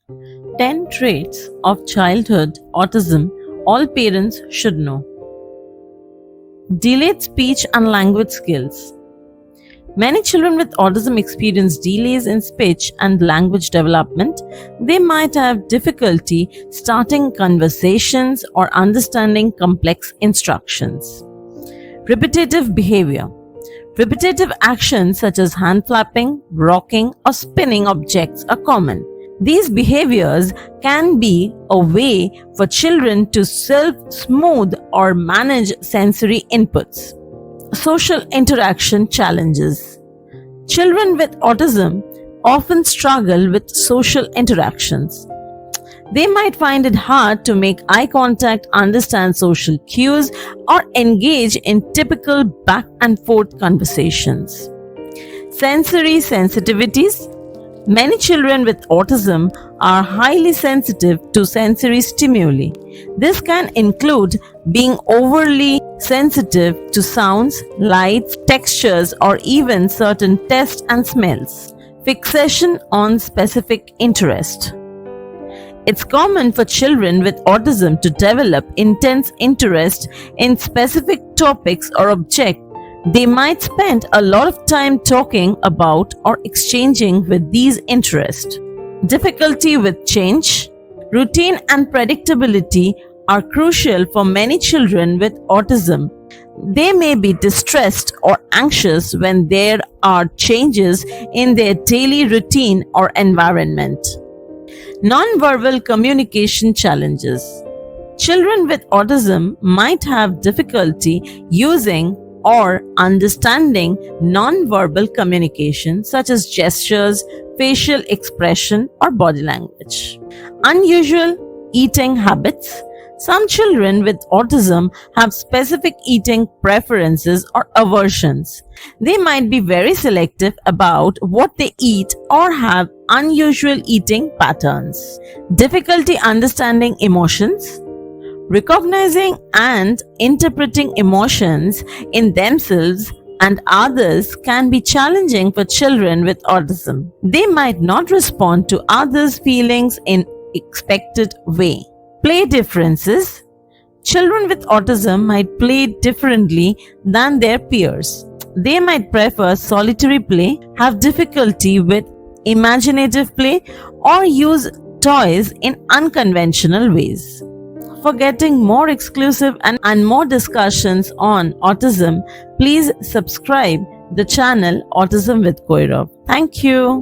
10 traits of childhood autism all parents should know. Delayed speech and language skills. Many children with autism experience delays in speech and language development. They might have difficulty starting conversations or understanding complex instructions. Repetitive behavior. Repetitive actions such as hand flapping, rocking, or spinning objects are common. These behaviors can be a way for children to self-smooth or manage sensory inputs. Social interaction challenges. Children with autism often struggle with social interactions. They might find it hard to make eye contact, understand social cues, or engage in typical back and forth conversations. Sensory sensitivities. Many children with autism are highly sensitive to sensory stimuli. This can include being overly sensitive to sounds, lights, textures, or even certain tastes and smells. Fixation on specific interest. It's common for children with autism to develop intense interest in specific topics or objects. They might spend a lot of time talking about or exchanging with these interests. Difficulty with change. Routine and predictability are crucial for many children with autism. They may be distressed or anxious when there are changes in their daily routine or environment. Nonverbal communication challenges. Children with autism might have difficulty using or understanding nonverbal communication such as gestures, facial expression, or body language. Unusual eating habits. Some children with autism have specific eating preferences or aversions. They might be very selective about what they eat or have unusual eating patterns. Difficulty understanding emotions. Recognizing and interpreting emotions in themselves and others can be challenging for children with autism. They might not respond to others' feelings in expected way. Play differences. Children with autism might play differently than their peers. They might prefer solitary play, have difficulty with imaginative play, or use toys in unconventional ways. For getting more exclusive and more discussions on autism, please subscribe the channel Autism with Koirav. Thank you.